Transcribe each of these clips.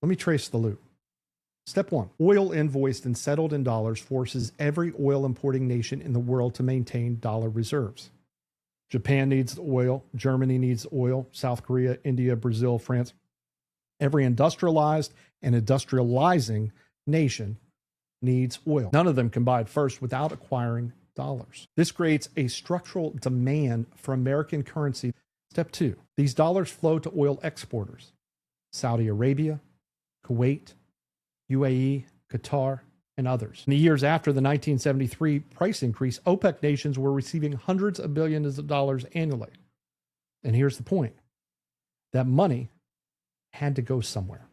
Let me trace the loop. Step 1. Oil invoiced and settled in dollars forces every oil importing nation in the world to maintain dollar reserves. Japan needs oil. Germany needs oil. South Korea, India, Brazil, France. Every industrialized and industrializing nation needs oil. None of them can buy it first without acquiring dollars. This creates a structural demand for American currency. Step 2. These dollars flow to oil exporters. Saudi Arabia, Kuwait, UAE, Qatar, and others. In the years after the 1973 price increase, OPEC nations were receiving hundreds of billions of dollars annually. And here's the point. That money had to go somewhere.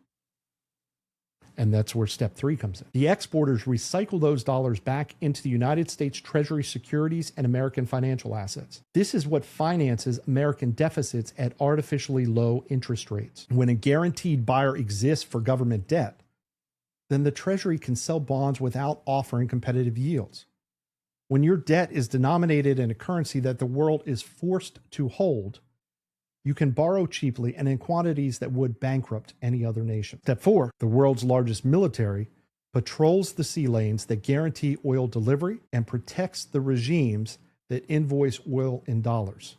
And that's where step 3 comes in. The exporters recycle those dollars back into the United States Treasury securities and American financial assets. This is what finances American deficits at artificially low interest rates. When a guaranteed buyer exists for government debt, then the Treasury can sell bonds without offering competitive yields. When your debt is denominated in a currency that the world is forced to hold, you can borrow cheaply and in quantities that would bankrupt any other nation. Step 4, the world's largest military patrols the sea lanes that guarantee oil delivery and protects the regimes that invoice oil in dollars.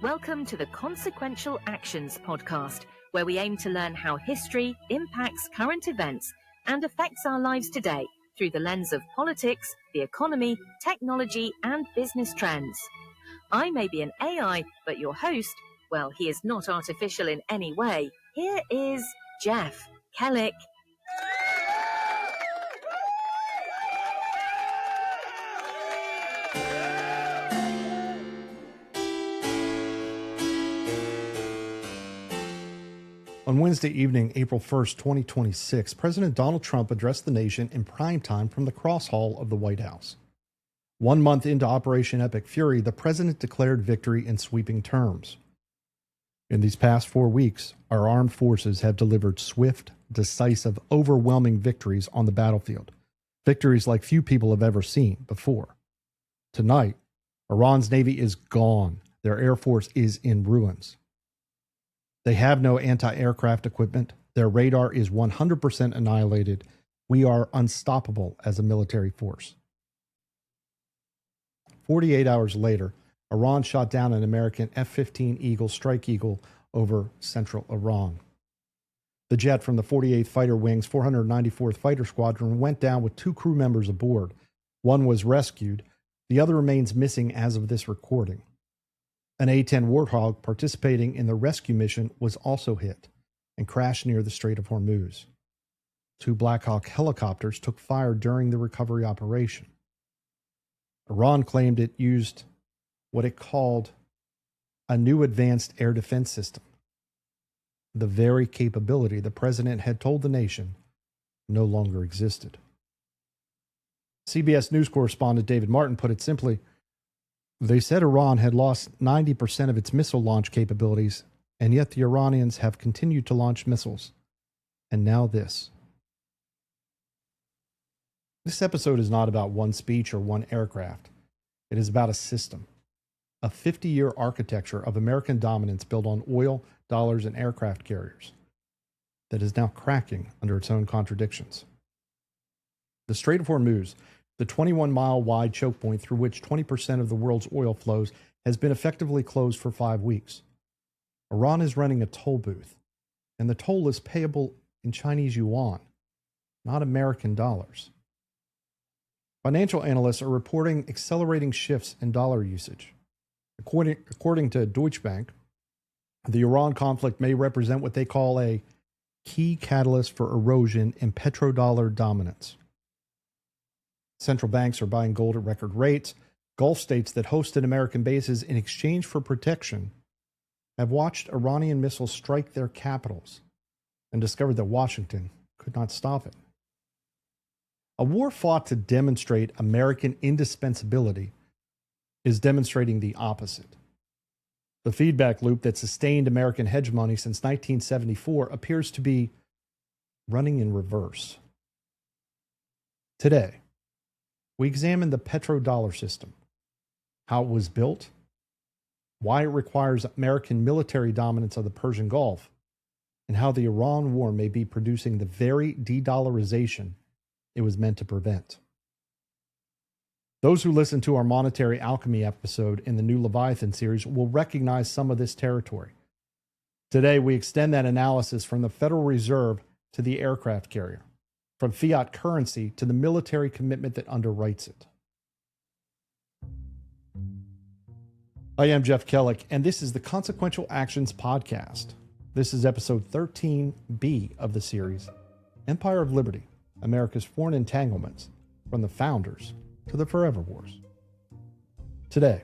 Welcome to the Consequential Actions podcast, where we aim to learn how history impacts current events and affects our lives today through the lens of politics, the economy, technology, and business trends. I may be an AI, but your host, well, he is not artificial in any way. Here is Jeff Kellick. On Wednesday evening, April 1st, 2026, President Donald Trump addressed the nation in prime time from the cross hall of the White House. 1 month into Operation Epic Fury, the president declared victory in sweeping terms. In these past 4 weeks, our armed forces have delivered swift, decisive, overwhelming victories on the battlefield. Victories like few people have ever seen before. Tonight, Iran's navy is gone. Their air force is in ruins. They have no anti-aircraft equipment. Their radar is 100% annihilated. We are unstoppable as a military force. 48 hours later, Iran shot down an American F-15 Eagle Strike Eagle over central Iran. The jet from the 48th Fighter Wing's 494th Fighter Squadron went down with 2 crew members aboard. One was rescued. The other remains missing as of this recording. An A-10 Warthog participating in the rescue mission was also hit and crashed near the Strait of Hormuz. 2 Black Hawk helicopters took fire during the recovery operation. Iran claimed it used what it called a new advanced air defense system, the very capability the president had told the nation no longer existed. CBS News correspondent David Martin put it simply, they said Iran had lost 90% of its missile launch capabilities, and yet the Iranians have continued to launch missiles. And now this. This episode is not about one speech or one aircraft. It is about a system, a 50-year architecture of American dominance built on oil, dollars, and aircraft carriers that is now cracking under its own contradictions. The Strait of Hormuz, the 21-mile wide chokepoint through which 20% of the world's oil flows, has been effectively closed for 5 weeks. Iran is running a toll booth, and the toll is payable in Chinese yuan, not American dollars. Financial analysts are reporting accelerating shifts in dollar usage. According to Deutsche Bank, the Iran conflict may represent what they call a key catalyst for erosion in petrodollar dominance. Central banks are buying gold at record rates. Gulf states that hosted American bases in exchange for protection have watched Iranian missiles strike their capitals and discovered that Washington could not stop it. A war fought to demonstrate American indispensability is demonstrating the opposite. The feedback loop that sustained American hegemony since 1974 appears to be running in reverse. Today, we examine the petrodollar system, how it was built, why it requires American military dominance of the Persian Gulf, and how the Iran war may be producing the very de-dollarization it was meant to prevent. Those who listen to our Monetary Alchemy episode in the New Leviathan series will recognize some of this territory. Today, we extend that analysis from the Federal Reserve to the aircraft carrier, from fiat currency to the military commitment that underwrites it. I am Jeff Kellick, and this is the Consequential Actions Podcast. This is episode 13B of the series, Empire of Liberty, America's Foreign Entanglements, from the Founders to the Forever Wars. Today,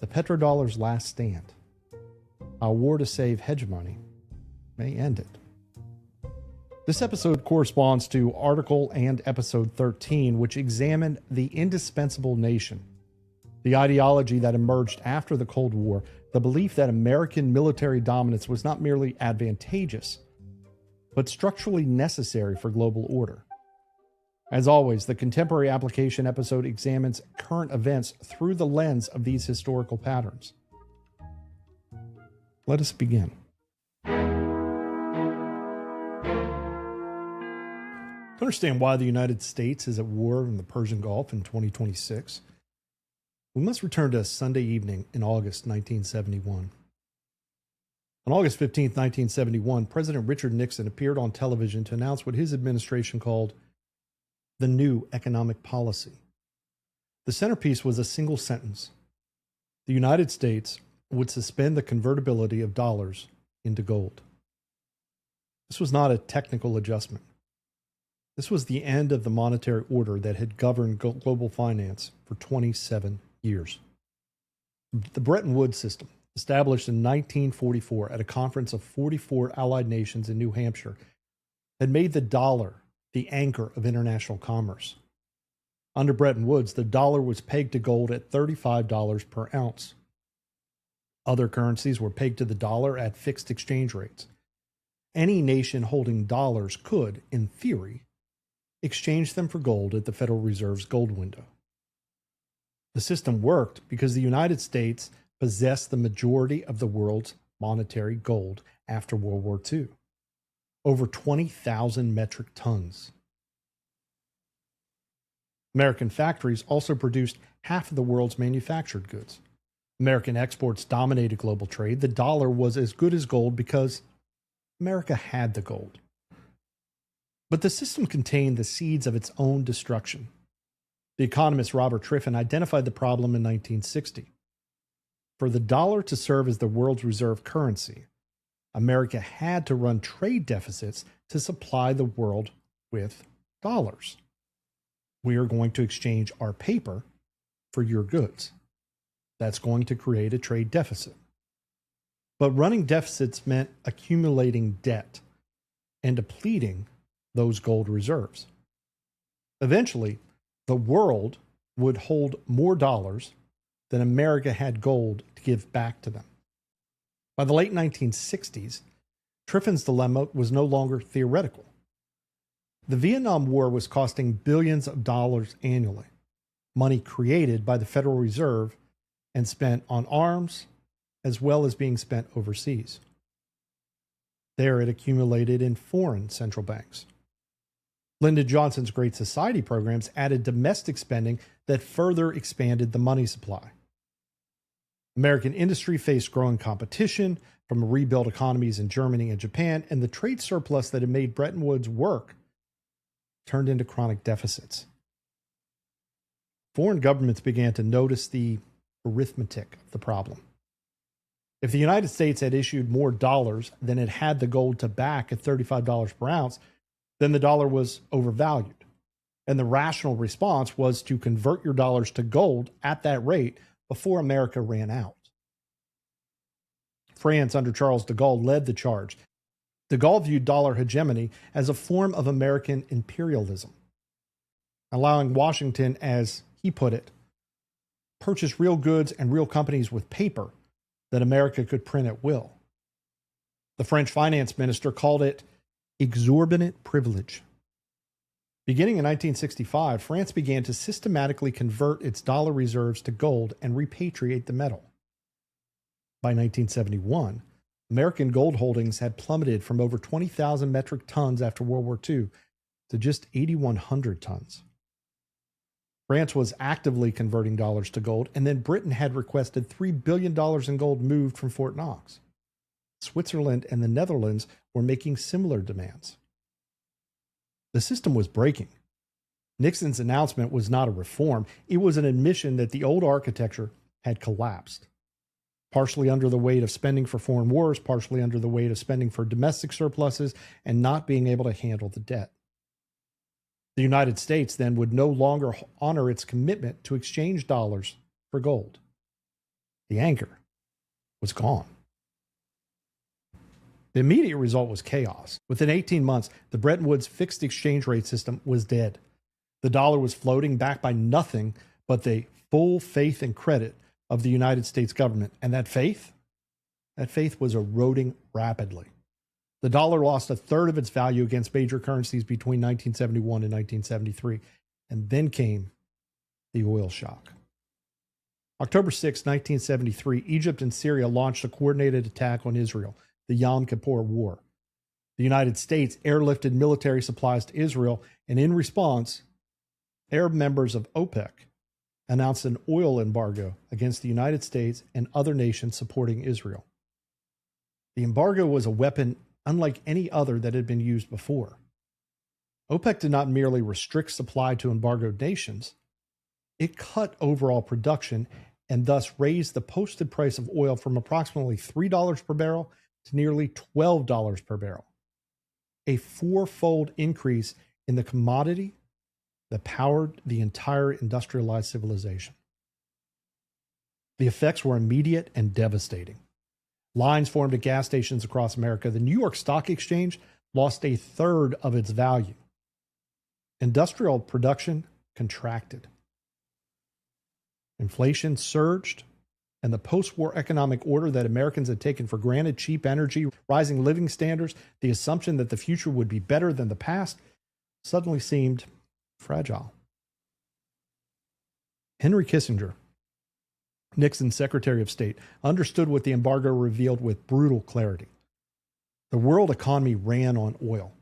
the petrodollar's last stand. Our war to save hegemony may end it. This episode corresponds to Article and Episode 13, which examined the indispensable nation, the ideology that emerged after the Cold War, the belief that American military dominance was not merely advantageous, but structurally necessary for global order. As always, the Contemporary Application episode examines current events through the lens of these historical patterns. Let us begin. To understand why the United States is at war in the Persian Gulf in 2026, we must return to a Sunday evening in August 1971. On August 15, 1971, President Richard Nixon appeared on television to announce what his administration called the new economic policy. The centerpiece was a single sentence. The United States would suspend the convertibility of dollars into gold. This was not a technical adjustment. This was the end of the monetary order that had governed global finance for 27 years. The Bretton Woods system, established in 1944 at a conference of 44 allied nations in New Hampshire, had made the dollar the anchor of international commerce. Under Bretton Woods, the dollar was pegged to gold at $35 per ounce. Other currencies were pegged to the dollar at fixed exchange rates. Any nation holding dollars could, in theory, exchange them for gold at the Federal Reserve's gold window. The system worked because the United States possessed the majority of the world's monetary gold after World War II. Over 20,000 metric tons. American factories also produced half of the world's manufactured goods. American exports dominated global trade. The dollar was as good as gold because America had the gold. But the system contained the seeds of its own destruction. The economist Robert Triffin identified the problem in 1960. For the dollar to serve as the world's reserve currency, America had to run trade deficits to supply the world with dollars. We are going to exchange our paper for your goods. That's going to create a trade deficit. But running deficits meant accumulating debt and depleting those gold reserves. Eventually, the world would hold more dollars than America had gold to give back to them. By the late 1960s, Triffin's dilemma was no longer theoretical. The Vietnam War was costing billions of dollars annually, money created by the Federal Reserve and spent on arms, as well as being spent overseas. There it accumulated in foreign central banks. Lyndon Johnson's Great Society programs added domestic spending that further expanded the money supply. American industry faced growing competition from rebuilt economies in Germany and Japan, and the trade surplus that had made Bretton Woods work turned into chronic deficits. Foreign governments began to notice the arithmetic of the problem. If the United States had issued more dollars than it had the gold to back at $35 per ounce, then the dollar was overvalued. And the rational response was to convert your dollars to gold at that rate before America ran out. France, under Charles de Gaulle, led the charge. De Gaulle viewed dollar hegemony as a form of American imperialism, allowing Washington, as he put it, purchase real goods and real companies with paper that America could print at will. The French finance minister called it exorbitant privilege. Beginning in 1965, France began to systematically convert its dollar reserves to gold and repatriate the metal. By 1971, American gold holdings had plummeted from over 20,000 metric tons after World War II to just 8,100 tons. France was actively converting dollars to gold, and then Britain had requested $3 billion in gold moved from Fort Knox. Switzerland and the Netherlands were making similar demands. The system was breaking. Nixon's announcement was not a reform. It was an admission that the old architecture had collapsed, partially under the weight of spending for foreign wars, partially under the weight of spending for domestic surpluses, and not being able to handle the debt. The United States then would no longer honor its commitment to exchange dollars for gold. The anchor was gone. The immediate result was chaos. Within 18 months, the Bretton Woods fixed exchange rate system was dead. The dollar was floating, backed by nothing but the full faith and credit of the United States government. And that faith was eroding rapidly. The dollar lost a third of its value against major currencies between 1971 and 1973. And then came the oil shock. October 6, 1973, Egypt and Syria launched a coordinated attack on Israel, the Yom Kippur War. The United States airlifted military supplies to Israel, and in response, Arab members of OPEC announced an oil embargo against the United States and other nations supporting Israel. The embargo was a weapon unlike any other that had been used before. OPEC did not merely restrict supply to embargoed nations, it cut overall production and thus raised the posted price of oil from approximately $3 per barrel to nearly $12 per barrel. A fourfold increase in the commodity that powered the entire industrialized civilization. The effects were immediate and devastating. Lines formed at gas stations across America. The New York Stock Exchange lost a third of its value. Industrial production contracted. Inflation surged, and the post-war economic order that Americans had taken for granted, cheap energy, rising living standards, the assumption that the future would be better than the past, suddenly seemed fragile. Henry Kissinger, Nixon's Secretary of State, understood what the embargo revealed with brutal clarity. The world economy ran on oil.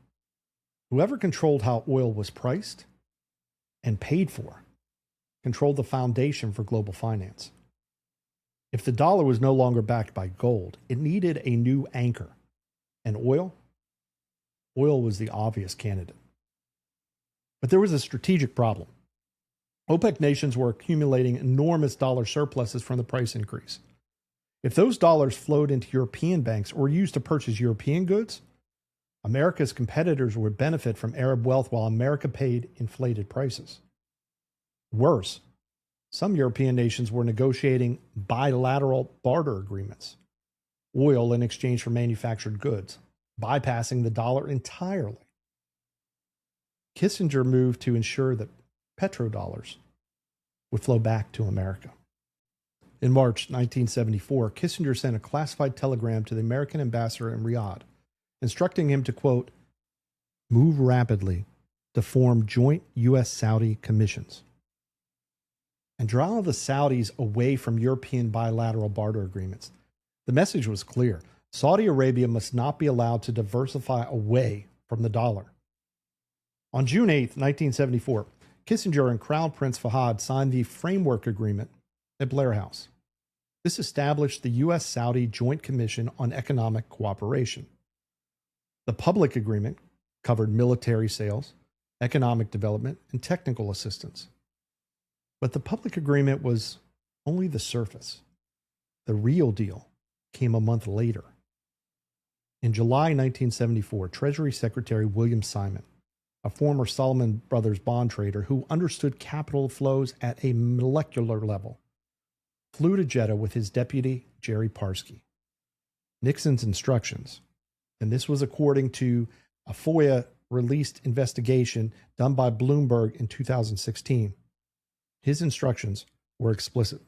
Whoever controlled how oil was priced and paid for controlled the foundation for global finance. If the dollar was no longer backed by gold, it needed a new anchor. And oil was the obvious candidate. But there was a strategic problem. OPEC nations were accumulating enormous dollar surpluses from the price increase. If those dollars flowed into European banks or used to purchase European goods, America's competitors would benefit from Arab wealth while America paid inflated prices. Worse, some European nations were negotiating bilateral barter agreements, oil in exchange for manufactured goods, bypassing the dollar entirely. Kissinger moved to ensure that petrodollars would flow back to America. In March 1974, Kissinger sent a classified telegram to the American ambassador in Riyadh, instructing him to, quote, move rapidly to form joint U.S.-Saudi commissions and draw the Saudis away from European bilateral barter agreements. The message was clear. Saudi Arabia must not be allowed to diversify away from the dollar. On June 8, 1974, Kissinger and Crown Prince Fahd signed the Framework Agreement at Blair House. This established the U.S.-Saudi Joint Commission on Economic Cooperation. The public agreement covered military sales, economic development, and technical assistance. But the public agreement was only the surface. The real deal came a month later. In July 1974, Treasury Secretary William Simon, a former Salomon Brothers bond trader who understood capital flows at a molecular level, flew to Jeddah with his deputy, Jerry Parsky. Nixon's instructions, and this was according to a FOIA-released investigation done by Bloomberg in 2016, his instructions were explicit.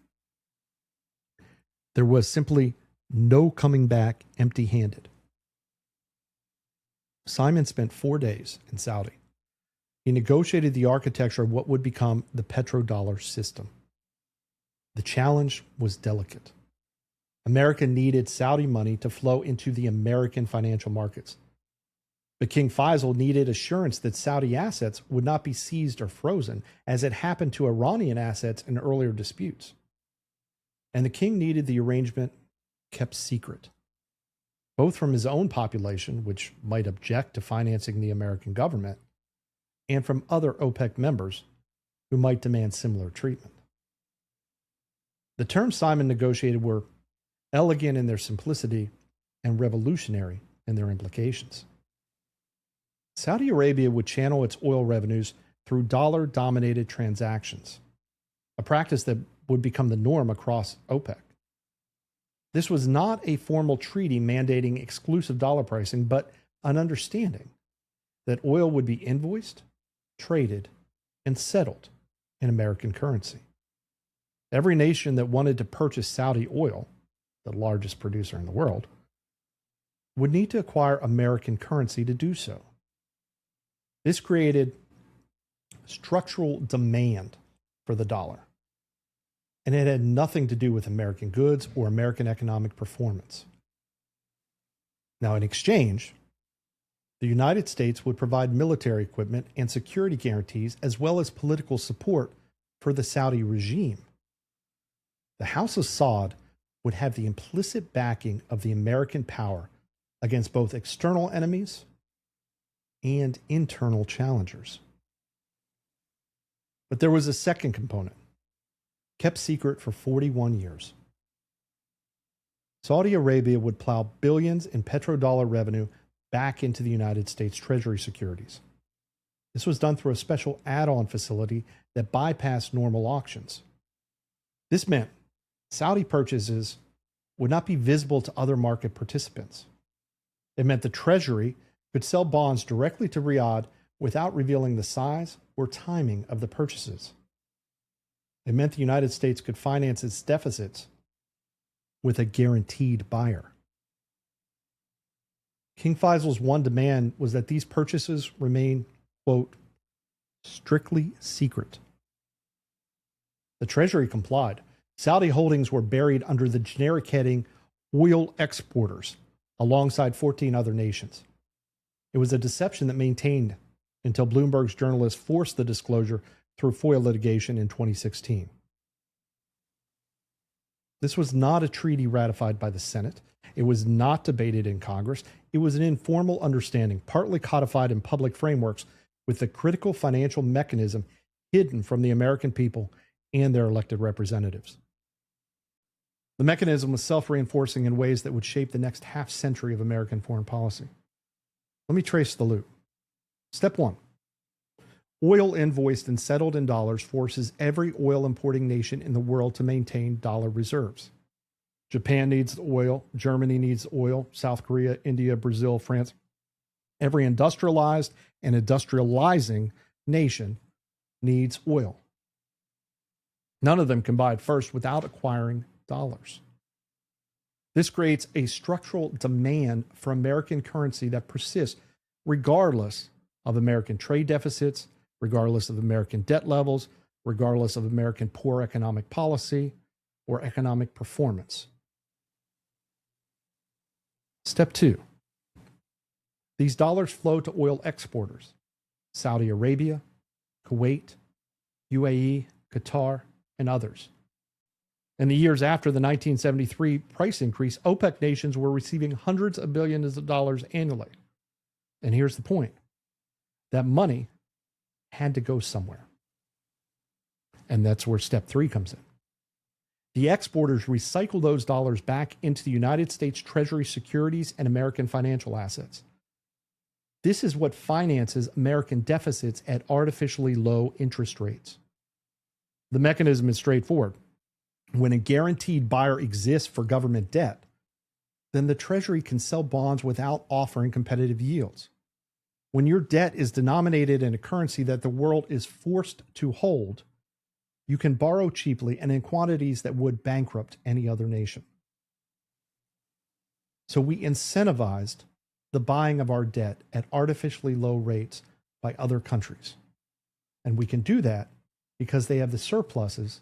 There was simply no coming back empty-handed. Simon spent 4 days in Saudi. He negotiated the architecture of what would become the petrodollar system. The challenge was delicate. America needed Saudi money to flow into the American financial markets. But King Faisal needed assurance that Saudi assets would not be seized or frozen, as it happened to Iranian assets in earlier disputes. And the king needed the arrangement kept secret, both from his own population, which might object to financing the American government, and from other OPEC members who might demand similar treatment. The terms Simon negotiated were elegant in their simplicity and revolutionary in their implications. Saudi Arabia would channel its oil revenues through dollar-dominated transactions, a practice that would become the norm across OPEC. This was not a formal treaty mandating exclusive dollar pricing, but an understanding that oil would be invoiced, traded, and settled in American currency. Every nation that wanted to purchase Saudi oil, the largest producer in the world, would need to acquire American currency to do so. This created structural demand for the dollar, and it had nothing to do with American goods or American economic performance. Now, in exchange, the United States would provide military equipment and security guarantees, as well as political support for the Saudi regime. The House of Saud would have the implicit backing of the American power against both external enemies and internal challengers. But there was a second component, kept secret for 41 years. Saudi Arabia would plow billions in petrodollar revenue back into the United States Treasury securities. This was done through a special add-on facility that bypassed normal auctions. This meant Saudi purchases would not be visible to other market participants. It meant the Treasury could sell bonds directly to Riyadh without revealing the size or timing of the purchases. It meant the United States could finance its deficits with a guaranteed buyer. King Faisal's one demand was that these purchases remain, quote, strictly secret. The Treasury complied. Saudi holdings were buried under the generic heading oil exporters alongside 14 other nations. It was a deception that maintained until Bloomberg's journalists forced the disclosure through FOIA litigation in 2016. This was not a treaty ratified by the Senate. It was not debated in Congress. It was an informal understanding, partly codified in public frameworks, with the critical financial mechanism hidden from the American people and their elected representatives. The mechanism was self-reinforcing in ways that would shape the next half century of American foreign policy. Let me trace the loop. Step 1. Oil invoiced and settled in dollars forces every oil importing nation in the world to maintain dollar reserves. Japan needs oil, Germany needs oil, South Korea, India, Brazil, France. Every industrialized and industrializing nation needs oil. None of them can buy it first without acquiring dollars. This creates a structural demand for American currency that persists regardless of American trade deficits, regardless of American debt levels, regardless of American poor economic policy or economic performance. Step 2. These dollars flow to oil exporters: Saudi Arabia, Kuwait, UAE, Qatar, and others. In the years after the 1973 price increase, OPEC nations were receiving hundreds of billions of dollars annually. And here's the point. That money had to go somewhere. And that's where step 3 comes in. The exporters recycle those dollars back into the United States Treasury securities and American financial assets. This is what finances American deficits at artificially low interest rates. The mechanism is straightforward. When a guaranteed buyer exists for government debt, then the Treasury can sell bonds without offering competitive yields. When your debt is denominated in a currency that the world is forced to hold, you can borrow cheaply and in quantities that would bankrupt any other nation. So we incentivized the buying of our debt at artificially low rates by other countries. And we can do that because they have the surpluses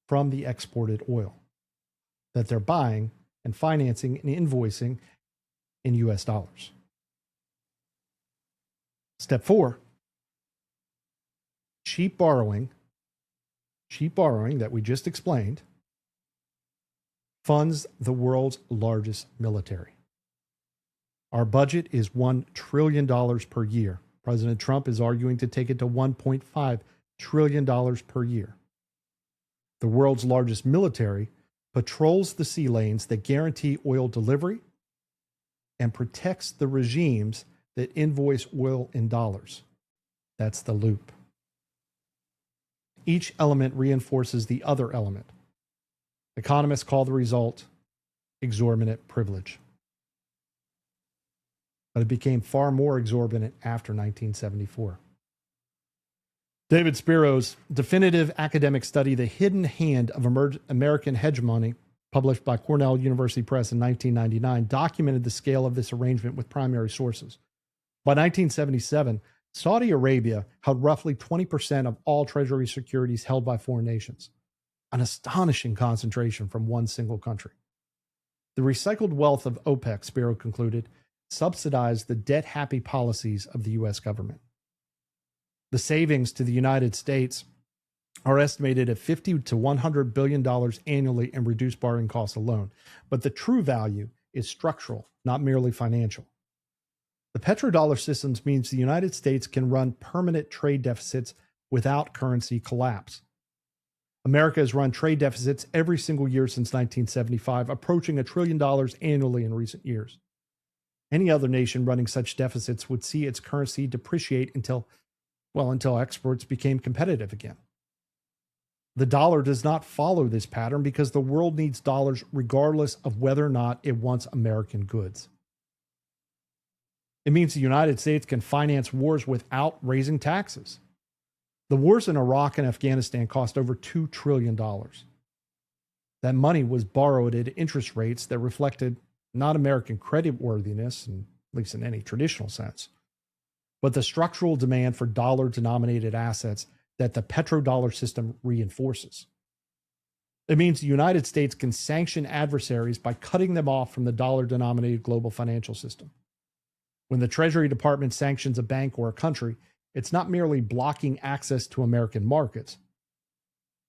from the exported oil that they're buying and financing and invoicing in US dollars. Step 4, cheap borrowing that we just explained, funds the world's largest military. Our budget is $1 trillion per year. President Trump is arguing to take it to $1.5 trillion per year. The world's largest military patrols the sea lanes that guarantee oil delivery and protects the regimes that invoice oil in dollars. That's the loop. Each element reinforces the other element. Economists call the result exorbitant privilege. But it became far more exorbitant after 1974. David Spiro's definitive academic study, The Hidden Hand of American Hegemony, published by Cornell University Press in 1999, documented the scale of this arrangement with primary sources. By 1977, Saudi Arabia held roughly 20% of all treasury securities held by foreign nations, an astonishing concentration from one single country. The recycled wealth of OPEC, Spiro concluded, subsidized the debt-happy policies of the U.S. government. The savings to the United States are estimated at $50 to $100 billion annually in reduced borrowing costs alone. But the true value is structural, not merely financial. The petrodollar system means the United States can run permanent trade deficits without currency collapse. America has run trade deficits every single year since 1975, approaching $1 trillion annually in recent years. Any other nation running such deficits would see its currency depreciate until exports became competitive again. The dollar does not follow this pattern because the world needs dollars regardless of whether or not it wants American goods. It means the United States can finance wars without raising taxes. The wars in Iraq and Afghanistan cost over $2 trillion. That money was borrowed at interest rates that reflected not American creditworthiness, at least in any traditional sense, but the structural demand for dollar-denominated assets that the petrodollar system reinforces. It means the United States can sanction adversaries by cutting them off from the dollar-denominated global financial system. When the Treasury Department sanctions a bank or a country, it's not merely blocking access to American markets.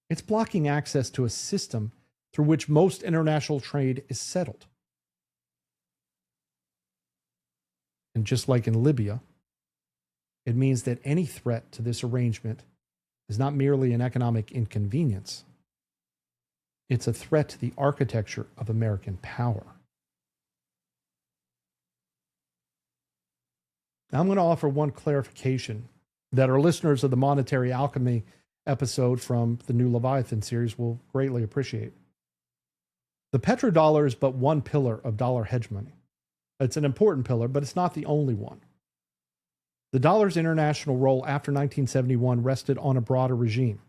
It's blocking access to a system through which most international trade is settled. And just like in Libya, it means that any threat to this arrangement is not merely an economic inconvenience. It's a threat to the architecture of American power. Now, I'm going to offer one clarification that our listeners of the Monetary Alchemy episode from the new Leviathan series will greatly appreciate. The petrodollar is but one pillar of dollar hegemony. It's an important pillar, but it's not the only one. The dollar's international role after 1971 rested on a broader regime.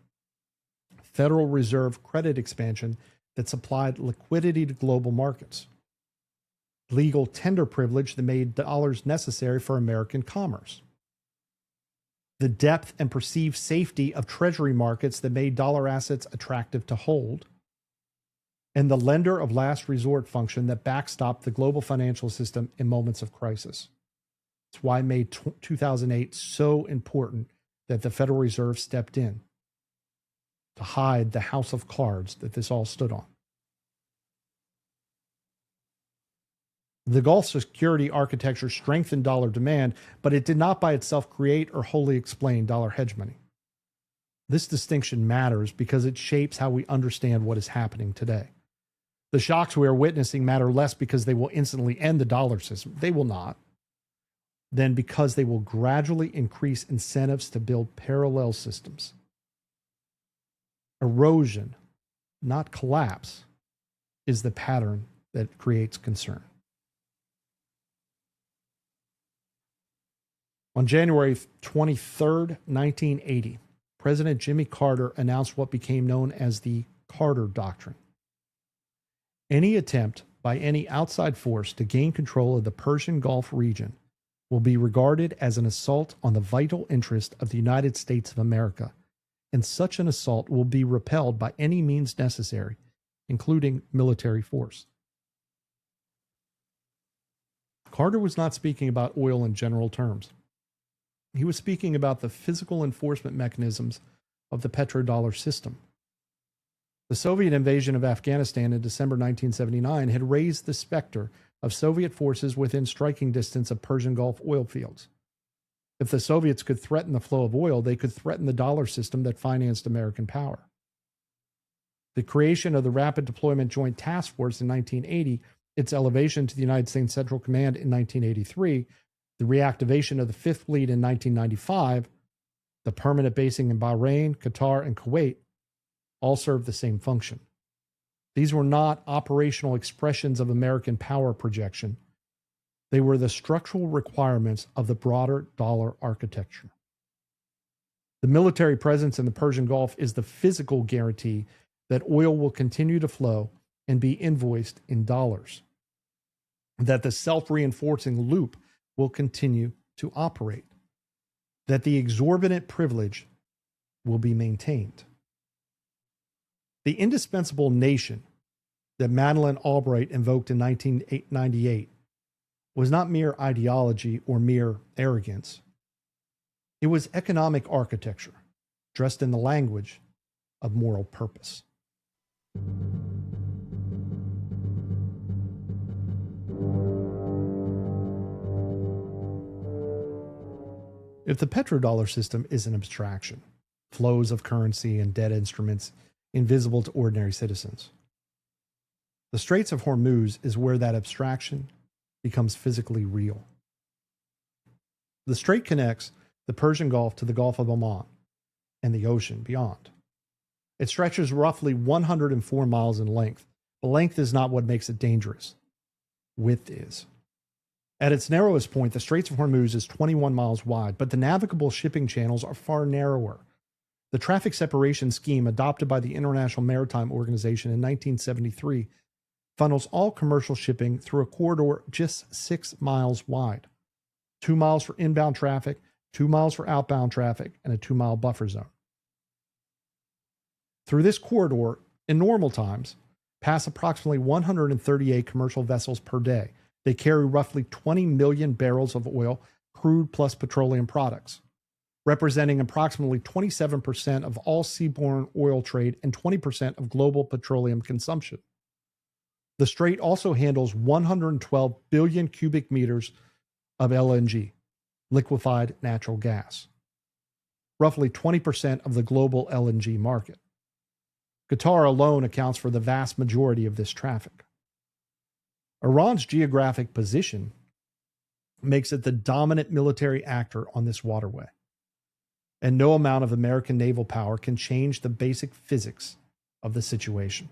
Federal Reserve credit expansion that supplied liquidity to global markets. Legal tender privilege that made dollars necessary for American commerce. The depth and perceived safety of treasury markets that made dollar assets attractive to hold. And the lender of last resort function that backstopped the global financial system in moments of crisis. It's why it made 2008 so important that the Federal Reserve stepped in to hide the house of cards that this all stood on. The Gulf security architecture strengthened dollar demand, but it did not by itself create or wholly explain dollar hegemony. This distinction matters because it shapes how we understand what is happening today. The shocks we are witnessing matter less because they will instantly end the dollar system. They will not. Than because they will gradually increase incentives to build parallel systems. Erosion, not collapse, is the pattern that creates concern. On January 23rd, 1980, President Jimmy Carter announced what became known as the Carter Doctrine. Any attempt by any outside force to gain control of the Persian Gulf region will be regarded as an assault on the vital interest of the United States of America, and such an assault will be repelled by any means necessary, including military force. Carter was not speaking about oil in general terms. He was speaking about the physical enforcement mechanisms of the petrodollar system. The Soviet invasion of Afghanistan in December 1979 had raised the specter of Soviet forces within striking distance of Persian Gulf oil fields. If the Soviets could threaten the flow of oil, they could threaten the dollar system that financed American power. The creation of the Rapid Deployment Joint Task Force in 1980, its elevation to the United States Central Command in 1983, the reactivation of the Fifth Fleet in 1995, the permanent basing in Bahrain, Qatar, and Kuwait all served the same function. These were not operational expressions of American power projection. They were the structural requirements of the broader dollar architecture. The military presence in the Persian Gulf is the physical guarantee that oil will continue to flow and be invoiced in dollars, that the self-reinforcing loop will continue to operate, that the exorbitant privilege will be maintained. The indispensable nation that Madeleine Albright invoked in 1998 was not mere ideology or mere arrogance. It was economic architecture dressed in the language of moral purpose. If the petrodollar system is an abstraction, flows of currency and debt instruments invisible to ordinary citizens, the Straits of Hormuz is where that abstraction becomes physically real. The strait connects the Persian Gulf to the Gulf of Oman and the ocean beyond. It stretches roughly 104 miles in length. But length is not what makes it dangerous. Width is. At its narrowest point, the Straits of Hormuz is 21 miles wide, but the navigable shipping channels are far narrower. The traffic separation scheme adopted by the International Maritime Organization in 1973 funnels all commercial shipping through a corridor just 6 miles wide. 2 miles for inbound traffic, 2 miles for outbound traffic, and a 2-mile buffer zone. Through this corridor, in normal times, pass approximately 138 commercial vessels per day. They carry roughly 20 million barrels of oil, crude plus petroleum products, representing approximately 27% of all seaborne oil trade and 20% of global petroleum consumption. The strait also handles 112 billion cubic meters of LNG, liquefied natural gas, roughly 20% of the global LNG market. Qatar alone accounts for the vast majority of this traffic. Iran's geographic position makes it the dominant military actor on this waterway, and no amount of American naval power can change the basic physics of the situation.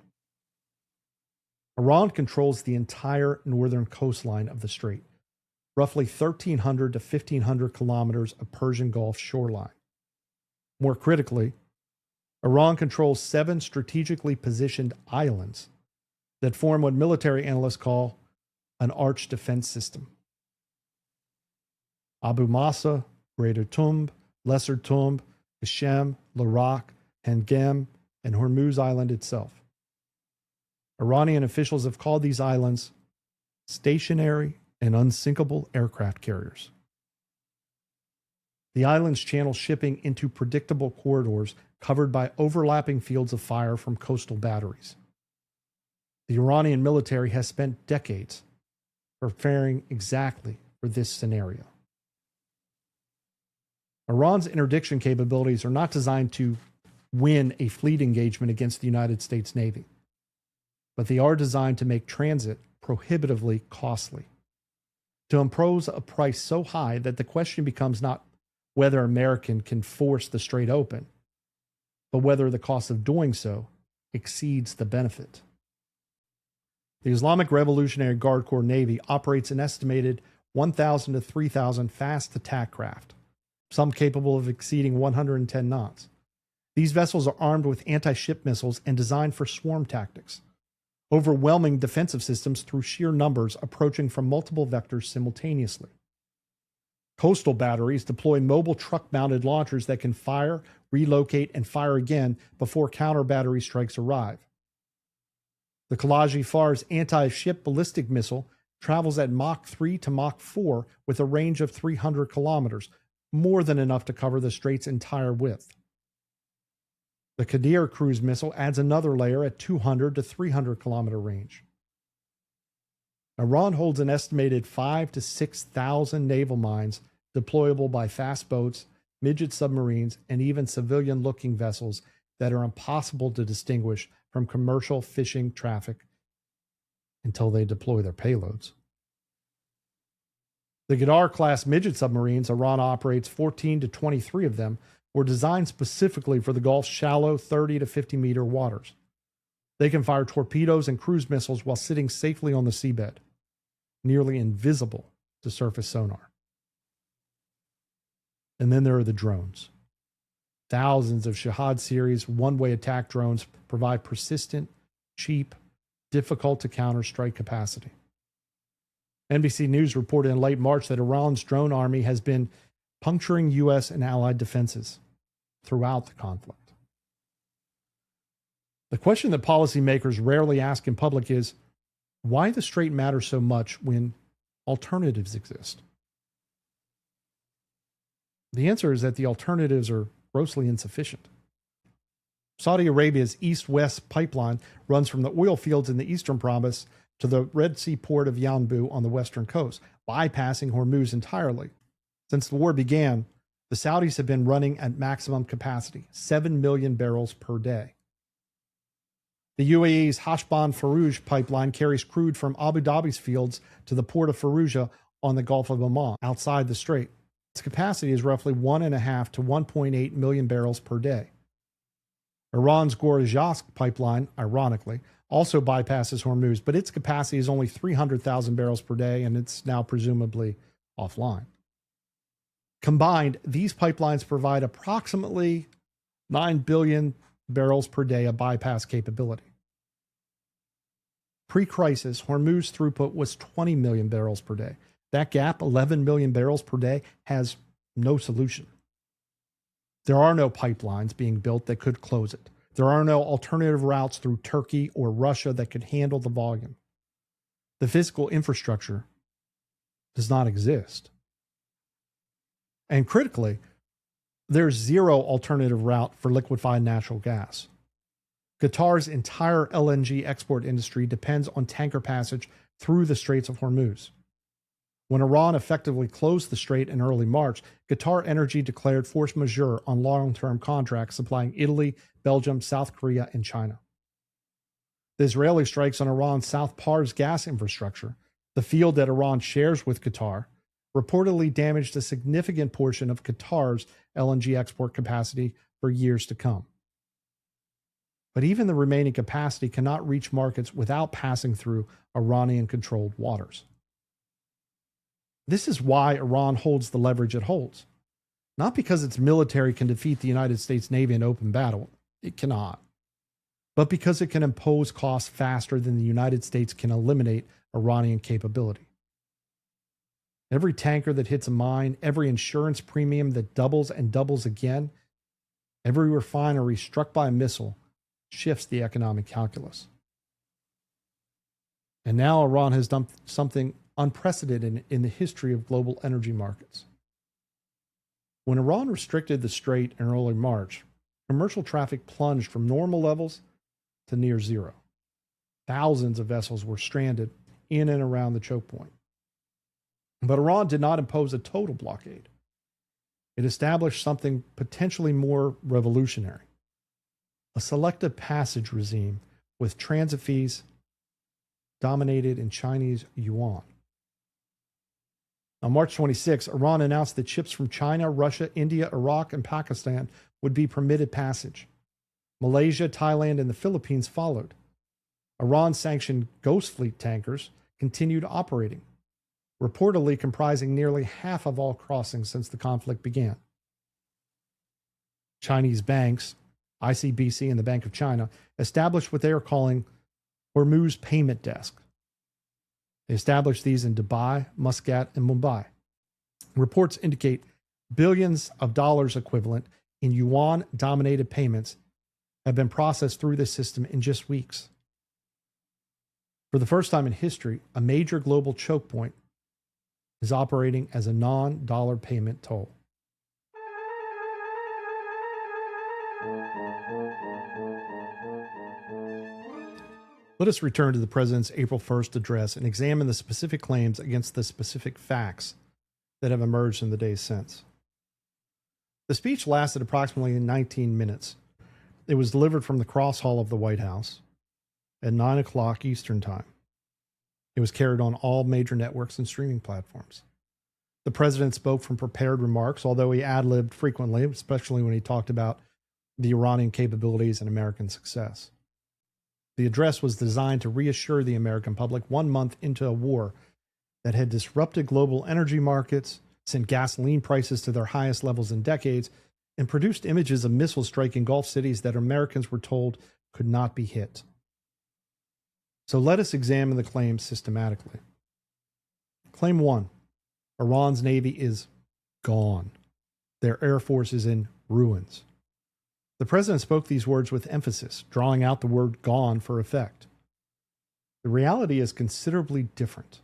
Iran controls the entire northern coastline of the strait, roughly 1,300 to 1,500 kilometers of Persian Gulf shoreline. More critically, Iran controls 7 strategically positioned islands that form what military analysts call an arch defense system. Abu Masa, Greater Tumb, Lesser Tumb, Qashem, Larak, Hengem, and Hormuz Island itself. Iranian officials have called these islands stationary and unsinkable aircraft carriers. The islands channel shipping into predictable corridors covered by overlapping fields of fire from coastal batteries. The Iranian military has spent decades preparing exactly for this scenario. Iran's interdiction capabilities are not designed to win a fleet engagement against the United States Navy, but they are designed to make transit prohibitively costly, to impose a price so high that the question becomes not whether America can force the strait open, but whether the cost of doing so exceeds the benefit. The Islamic Revolutionary Guard Corps Navy operates an estimated 1,000 to 3,000 fast attack craft, some capable of exceeding 110 knots. These vessels are armed with anti-ship missiles and designed for swarm tactics, overwhelming defensive systems through sheer numbers approaching from multiple vectors simultaneously. Coastal batteries deploy mobile truck-mounted launchers that can fire, relocate, and fire again before counter-battery strikes arrive. The Khalaji Far's anti-ship ballistic missile travels at Mach 3 to Mach 4 with a range of 300 kilometers, more than enough to cover the strait's entire width. The Qadir cruise missile adds another layer at 200 to 300 kilometer range. Iran holds an estimated 5,000 to 6,000 naval mines deployable by fast boats, midget submarines, and even civilian-looking vessels that are impossible to distinguish from commercial fishing traffic until they deploy their payloads. The Ghadar-class midget submarines, Iran operates 14 to 23 of them, were designed specifically for the Gulf's shallow 30 to 50 meter waters. They can fire torpedoes and cruise missiles while sitting safely on the seabed, nearly invisible to surface sonar. And then there are the drones. Thousands of Shahad series one-way attack drones provide persistent, cheap, difficult to counter strike capacity. NBC News reported in late March that Iran's drone army has been puncturing U.S. and allied defenses throughout the conflict. The question that policymakers rarely ask in public is, why the Strait matters so much when alternatives exist? The answer is that the alternatives are grossly insufficient. Saudi Arabia's east-west pipeline runs from the oil fields in the eastern province to the Red Sea port of Yanbu on the western coast, bypassing Hormuz entirely. Since the war began, the Saudis have been running at maximum capacity, 7 million barrels per day. The UAE's Hashban Farouj pipeline carries crude from Abu Dhabi's fields to the port of Fallujah on the Gulf of Oman, outside the strait. Its capacity is roughly 1.5 to 1.8 million barrels per day. Iran's Gorjazk pipeline, ironically, also bypasses Hormuz, but its capacity is only 300,000 barrels per day, and it's now presumably offline. Combined, these pipelines provide approximately 9 billion barrels per day of bypass capability. Pre-crisis, Hormuz throughput was 20 million barrels per day. That gap, 11 million barrels per day, has no solution. There are no pipelines being built that could close it. There are no alternative routes through Turkey or Russia that could handle the volume. The physical infrastructure does not exist. And critically, there's zero alternative route for liquefied natural gas. Qatar's entire LNG export industry depends on tanker passage through the Straits of Hormuz. When Iran effectively closed the strait in early March, Qatar Energy declared force majeure on long-term contracts supplying Italy, Belgium, South Korea, and China. The Israeli strikes on Iran's South Pars gas infrastructure, the field that Iran shares with Qatar, reportedly damaged a significant portion of Qatar's LNG export capacity for years to come. But even the remaining capacity cannot reach markets without passing through Iranian-controlled waters. This is why Iran holds the leverage it holds. Not because its military can defeat the United States Navy in open battle. It cannot. But because it can impose costs faster than the United States can eliminate Iranian capability. Every tanker that hits a mine, every insurance premium that doubles and doubles again, every refinery struck by a missile shifts the economic calculus. And now Iran has done something unprecedented in the history of global energy markets. When Iran restricted the strait in early March, commercial traffic plunged from normal levels to near zero. Thousands of vessels were stranded in and around the chokepoint. But Iran did not impose a total blockade. It established something potentially more revolutionary: a selective passage regime with transit fees dominated in Chinese yuan. On March 26, Iran announced that ships from China, Russia, India, Iraq, and Pakistan would be permitted passage. Malaysia, Thailand, and the Philippines followed. Iran-sanctioned Ghost Fleet tankers continued operating, reportedly comprising nearly half of all crossings since the conflict began. Chinese banks, ICBC and the Bank of China, established what they are calling Hormuz Payment Desk. They established these in Dubai, Muscat, and Mumbai. Reports indicate billions of dollars equivalent in yuan-dominated payments have been processed through this system in just weeks. For the first time in history, a major global choke point is operating as a non-dollar payment toll. Let us return to the president's April 1st address and examine the specific claims against the specific facts that have emerged in the days since. The speech lasted approximately 19 minutes. It was delivered from the Cross Hall of the White House at 9 o'clock Eastern Time. It was carried on all major networks and streaming platforms. The president spoke from prepared remarks, although he ad-libbed frequently, especially when he talked about the Iranian capabilities and American success. The address was designed to reassure the American public 1 month into a war that had disrupted global energy markets, sent gasoline prices to their highest levels in decades, and produced images of missiles striking Gulf cities that Americans were told could not be hit. So let us examine the claims systematically. Claim 1. Iran's navy is gone. Their air force is in ruins. The president spoke these words with emphasis, drawing out the word gone for effect. The reality is considerably different.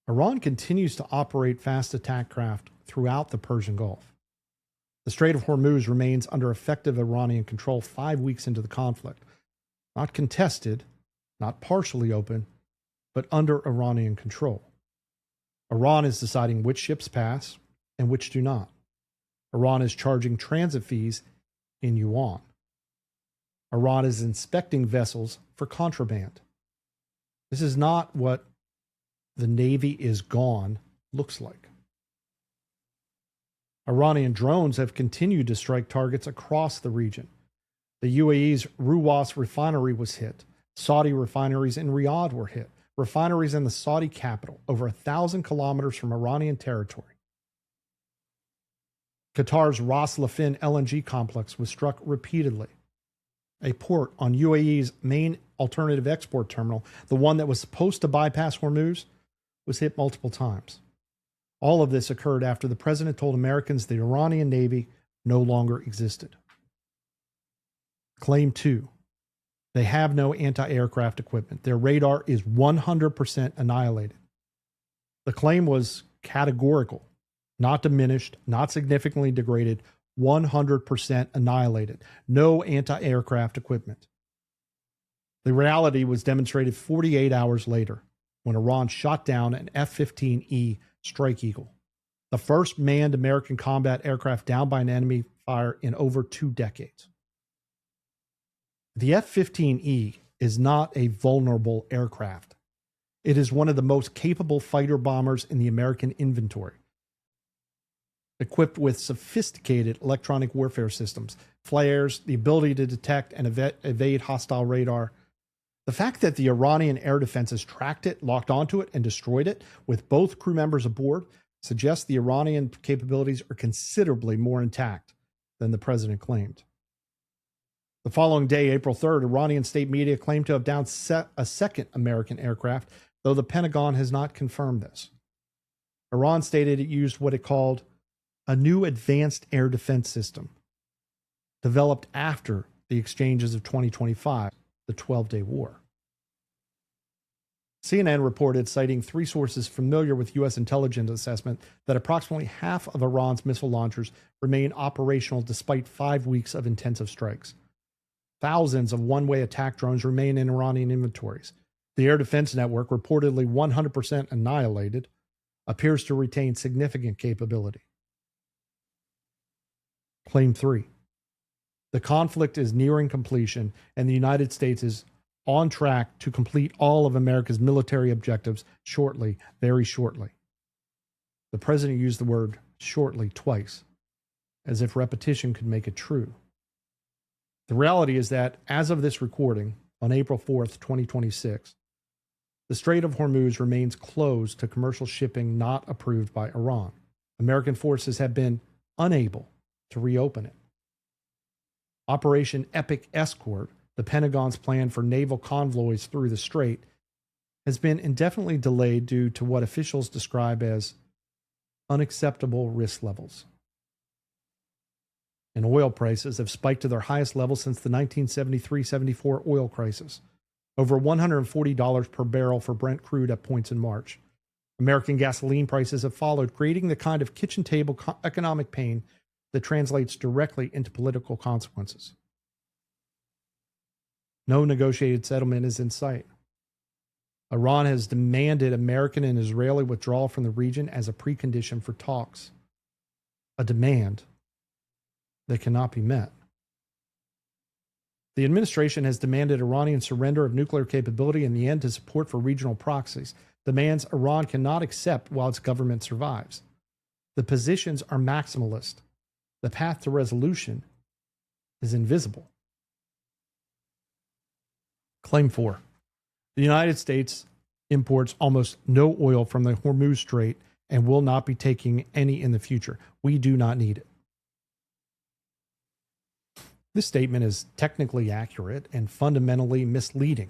Iran continues to operate fast attack craft throughout the Persian Gulf. The Strait of Hormuz remains under effective Iranian control 5 weeks into the conflict. Not contested, not partially open, but under Iranian control. Iran is deciding which ships pass and which do not. Iran is charging transit fees in yuan. Iran is inspecting vessels for contraband. This is not what the navy is gone looks like. Iranian drones have continued to strike targets across the region. The UAE's Ruwas refinery was hit. Saudi refineries in Riyadh were hit. Refineries in the Saudi capital, over 1,000 kilometers from Iranian territory. Qatar's Ras Laffan LNG complex was struck repeatedly. A port on UAE's main alternative export terminal, the one that was supposed to bypass Hormuz, was hit multiple times. All of this occurred after the president told Americans the Iranian Navy no longer existed. Claim 2. They have no anti-aircraft equipment. Their radar is 100% annihilated. The claim was categorical, not diminished, not significantly degraded, 100% annihilated. No anti-aircraft equipment. The reality was demonstrated 48 hours later when Iran shot down an F-15E Strike Eagle, the first manned American combat aircraft down by an enemy fire in over 2 decades. The F-15E is not a vulnerable aircraft. It is one of the most capable fighter bombers in the American inventory. Equipped with sophisticated electronic warfare systems, flares, the ability to detect and evade hostile radar. The fact that the Iranian air defenses tracked it, locked onto it, and destroyed it with both crew members aboard suggests the Iranian capabilities are considerably more intact than the president claimed. The following day, April 3rd, Iranian state media claimed to have downed a second American aircraft, though the Pentagon has not confirmed this. Iran stated it used what it called a new advanced air defense system, developed after the exchanges of 2025, the 12-day war. CNN reported, citing 3 sources familiar with U.S. intelligence assessment, that approximately half of Iran's missile launchers remain operational despite 5 weeks of intensive strikes. Thousands of one-way attack drones remain in Iranian inventories. The air defense network, reportedly 100% annihilated, appears to retain significant capability. Claim 3. The conflict is nearing completion, and the United States is on track to complete all of America's military objectives shortly, very shortly. The president used the word shortly twice, as if repetition could make it true. The reality is that, as of this recording, on April 4th, 2026, the Strait of Hormuz remains closed to commercial shipping not approved by Iran. American forces have been unable to reopen it. Operation Epic Escort, the Pentagon's plan for naval convoys through the strait, has been indefinitely delayed due to what officials describe as unacceptable risk levels. And oil prices have spiked to their highest level since the 1973-74 oil crisis. over $140 per barrel for Brent crude at points in March. American gasoline prices have followed, creating the kind of kitchen table economic pain that translates directly into political consequences. No negotiated settlement is in sight. Iran has demanded American and Israeli withdrawal from the region as a precondition for talks, a demand that cannot be met. The administration has demanded Iranian surrender of nuclear capability and the end to support for regional proxies, demands Iran cannot accept while its government survives. The positions are maximalist. The path to resolution is invisible. Claim 4. The United States imports almost no oil from the Hormuz Strait and will not be taking any in the future. We do not need it. This statement is technically accurate and fundamentally misleading.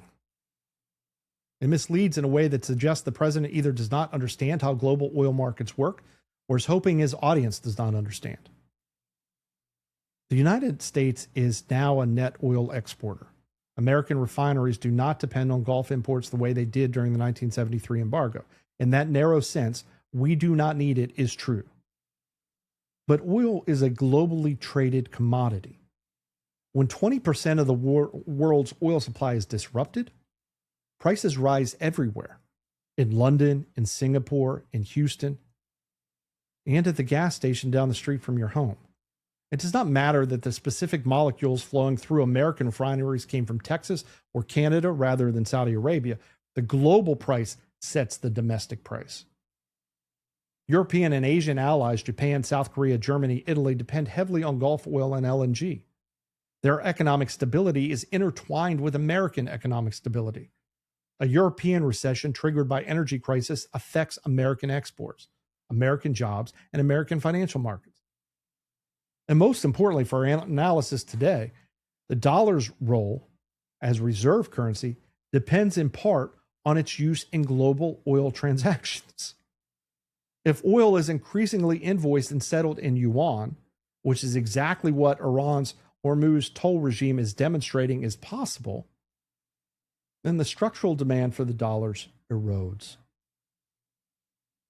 It misleads in a way that suggests the president either does not understand how global oil markets work or is hoping his audience does not understand. The United States is now a net oil exporter. American refineries do not depend on Gulf imports the way they did during the 1973 embargo. In that narrow sense, we do not need it is true. But oil is a globally traded commodity. When 20% of the world's oil supply is disrupted, prices rise everywhere. In London, in Singapore, in Houston, and at the gas station down the street from your home. It does not matter that the specific molecules flowing through American refineries came from Texas or Canada rather than Saudi Arabia. The global price sets the domestic price. European and Asian allies, Japan, South Korea, Germany, Italy, depend heavily on Gulf oil and LNG. Their economic stability is intertwined with American economic stability. A European recession triggered by energy crisis affects American exports, American jobs, and American financial markets. And most importantly for our analysis today, the dollar's role as reserve currency depends in part on its use in global oil transactions. If oil is increasingly invoiced and settled in yuan, which is exactly what Iran's Hormuz toll regime is demonstrating is possible, then the structural demand for the dollars erodes.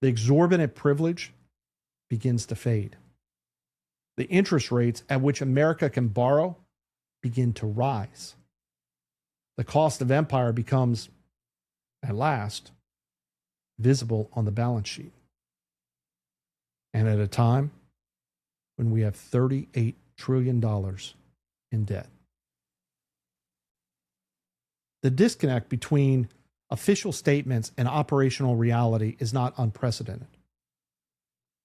The exorbitant privilege begins to fade. The interest rates at which America can borrow begin to rise. The cost of empire becomes, at last, visible on the balance sheet. And at a time when we have $38 trillion in debt. The disconnect between official statements and operational reality is not unprecedented.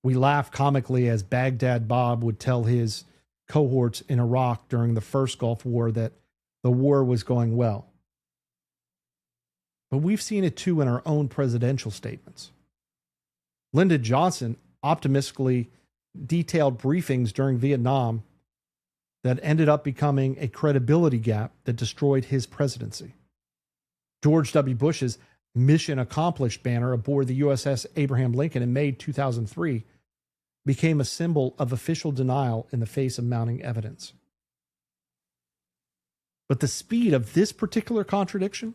We laugh comically as Baghdad Bob would tell his cohorts in Iraq during the first Gulf War that the war was going well. But we've seen it too in our own presidential statements. Lyndon Johnson optimistically detailed briefings during Vietnam that ended up becoming a credibility gap that destroyed his presidency. George W. Bush's mission accomplished banner aboard the USS Abraham Lincoln in May 2003 became a symbol of official denial in the face of mounting evidence. But the speed of this particular contradiction,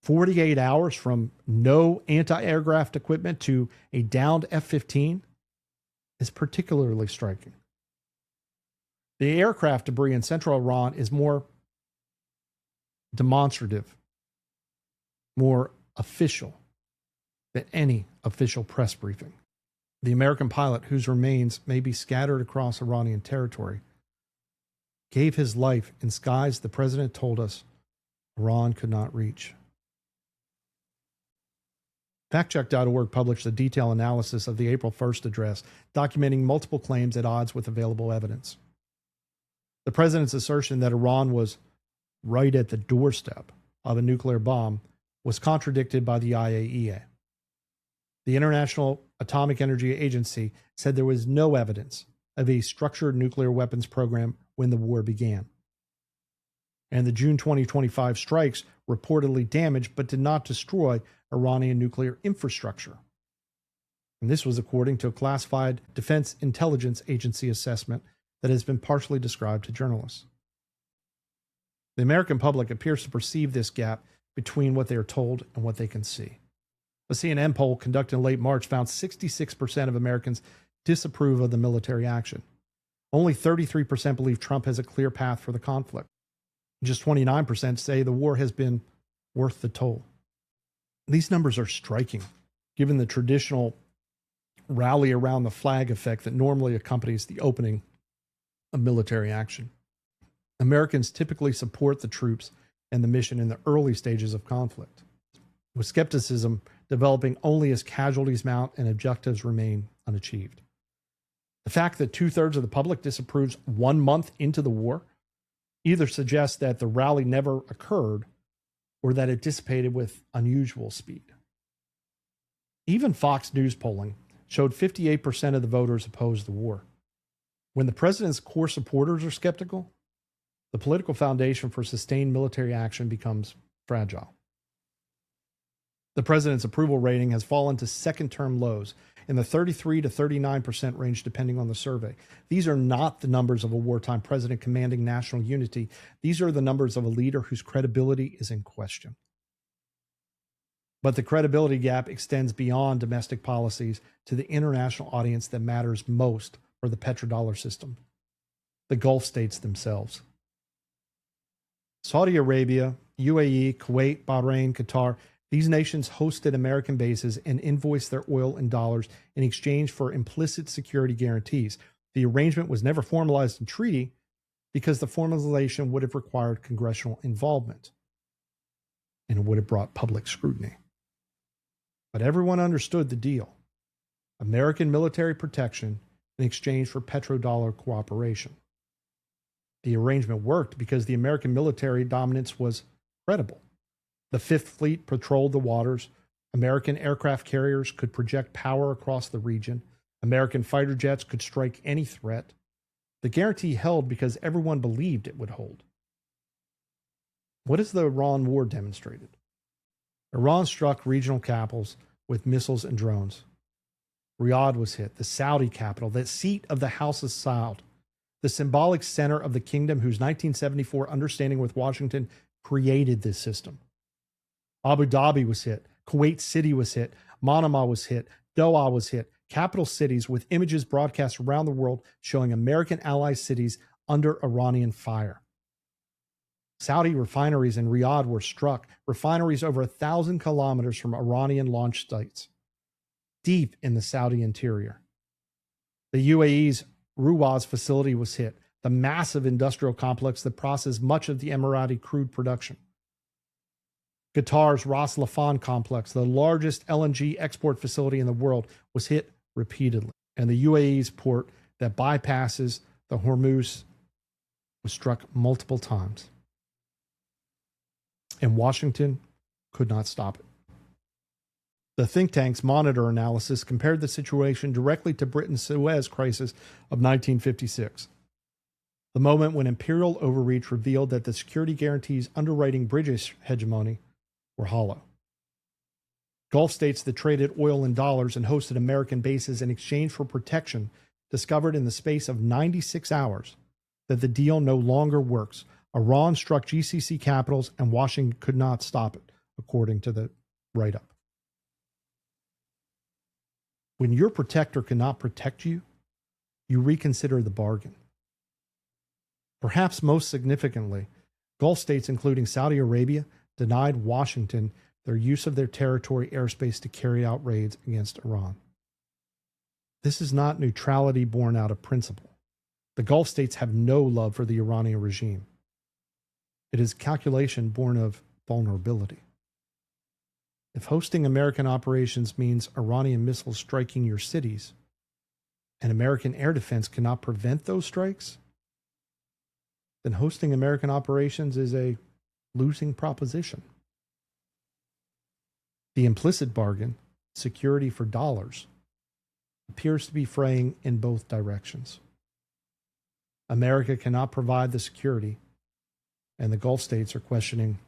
48 hours from no anti-aircraft equipment to a downed F-15, is particularly striking. The aircraft debris in central Iran is more demonstrative, more official than any official press briefing. The American pilot, whose remains may be scattered across Iranian territory, gave his life in skies the president told us Iran could not reach. FactCheck.org published a detailed analysis of the April 1st address, documenting multiple claims at odds with available evidence. The president's assertion that Iran was right at the doorstep of a nuclear bomb was contradicted by the IAEA. The International Atomic Energy Agency said there was no evidence of a structured nuclear weapons program when the war began. And the June 2025 strikes reportedly damaged but did not destroy Iranian nuclear infrastructure. And this was according to a classified Defense Intelligence Agency assessment that has been partially described to journalists. The American public appears to perceive this gap between what they are told and what they can see. A CNN poll conducted in late March found 66% of Americans disapprove of the military action. Only 33% believe Trump has a clear path for the conflict. Just 29% say the war has been worth the toll. These numbers are striking, given the traditional rally around the flag effect that normally accompanies the opening of military action. Americans typically support the troops and the mission in the early stages of conflict, with skepticism developing only as casualties mount and objectives remain unachieved. The fact that 2/3 of the public disapproves 1 month into the war either suggests that the rally never occurred or that it dissipated with unusual speed. Even Fox News polling showed 58% of the voters opposed the war. When the president's core supporters are skeptical, the political foundation for sustained military action becomes fragile. The president's approval rating has fallen to second-term lows in the 33 to 39% range, depending on the survey. These are not the numbers of a wartime president commanding national unity. These are the numbers of a leader whose credibility is in question. But the credibility gap extends beyond domestic policies to the international audience that matters most for the petrodollar system, the Gulf states themselves. Saudi Arabia, UAE, Kuwait, Bahrain, Qatar, these nations hosted American bases and invoiced their oil in dollars in exchange for implicit security guarantees. The arrangement was never formalized in treaty because the formalization would have required congressional involvement and it would have brought public scrutiny. But everyone understood the deal: American military protection in exchange for petrodollar cooperation. The arrangement worked because the American military dominance was credible. The Fifth Fleet patrolled the waters. American aircraft carriers could project power across the region. American fighter jets could strike any threat. The guarantee held because everyone believed it would hold. What has the Iran war demonstrated? Iran struck regional capitals with missiles and drones. Riyadh was hit, the Saudi capital, the seat of the House of Saud, the symbolic center of the kingdom whose 1974 understanding with Washington created this system. Abu Dhabi was hit, Kuwait City was hit, Manama was hit, Doha was hit, capital cities with images broadcast around the world showing American ally cities under Iranian fire. Saudi refineries in Riyadh were struck, refineries over 1,000 kilometers from Iranian launch sites, deep in the Saudi interior. The UAE's Ruwais facility was hit, the massive industrial complex that processed much of the Emirati crude production. Qatar's Ras Laffan complex, the largest LNG export facility in the world, was hit repeatedly. And the UAE's port that bypasses the Hormuz was struck multiple times. And Washington could not stop it. The think tank's Monitor analysis compared the situation directly to Britain's Suez Crisis of 1956, the moment when imperial overreach revealed that the security guarantees underwriting British hegemony were hollow. Gulf states that traded oil in dollars and hosted American bases in exchange for protection discovered in the space of 96 hours that the deal no longer works. Iran struck GCC capitals and Washington could not stop it, according to the write-up. When your protector cannot protect you, you reconsider the bargain. Perhaps most significantly, Gulf states, including Saudi Arabia, denied Washington their use of their territory airspace to carry out raids against Iran. This is not neutrality born out of principle. The Gulf states have no love for the Iranian regime. It is calculation born of vulnerability. If hosting American operations means Iranian missiles striking your cities, and American air defense cannot prevent those strikes, then hosting American operations is a losing proposition. The implicit bargain, security for dollars, appears to be fraying in both directions. America cannot provide the security, and the Gulf states are questioning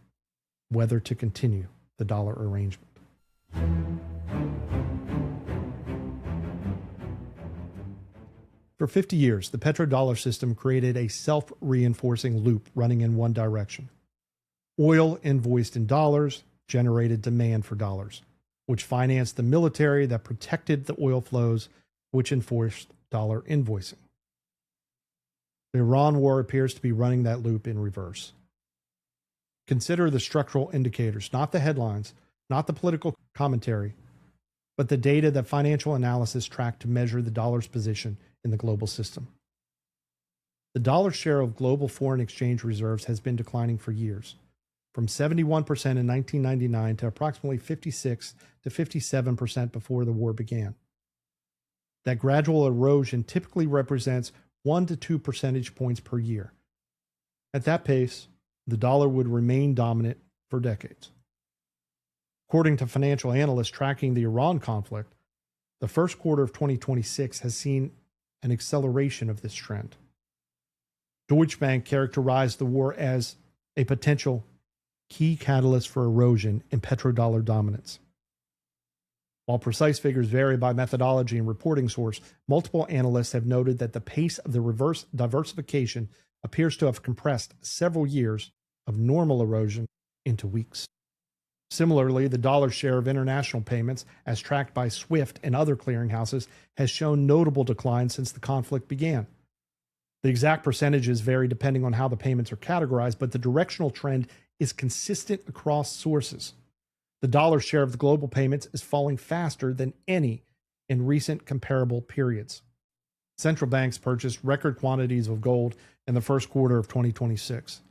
whether to continue the dollar arrangement. For 50 years, the petrodollar system created a self-reinforcing loop running in one direction. Oil invoiced in dollars generated demand for dollars, which financed the military that protected the oil flows, which enforced dollar invoicing. The Iran war appears to be running that loop in reverse. Consider the structural indicators, not the headlines, not the political commentary, but the data that financial analysis track to measure the dollar's position in the global system. The dollar's share of global foreign exchange reserves has been declining for years, from 71% in 1999 to approximately 56 to 57% before the war began. That gradual erosion typically represents 1 to 2 percentage points per year. At that pace, the dollar would remain dominant for decades. According to financial analysts tracking the Iran conflict, the first quarter of 2026 has seen an acceleration of this trend. Deutsche Bank characterized the war as a potential key catalyst for erosion in petrodollar dominance. While precise figures vary by methodology and reporting source, multiple analysts have noted that the pace of the reverse diversification appears to have compressed several years of normal erosion into weeks. Similarly, the dollar's share of international payments, as tracked by SWIFT and other clearinghouses, has shown notable decline since the conflict began. The exact percentages vary depending on how the payments are categorized, but the directional trend is consistent across sources. The dollar's share of the global payments is falling faster than any in recent comparable periods. Central banks purchased record quantities of gold in the first quarter of 2026.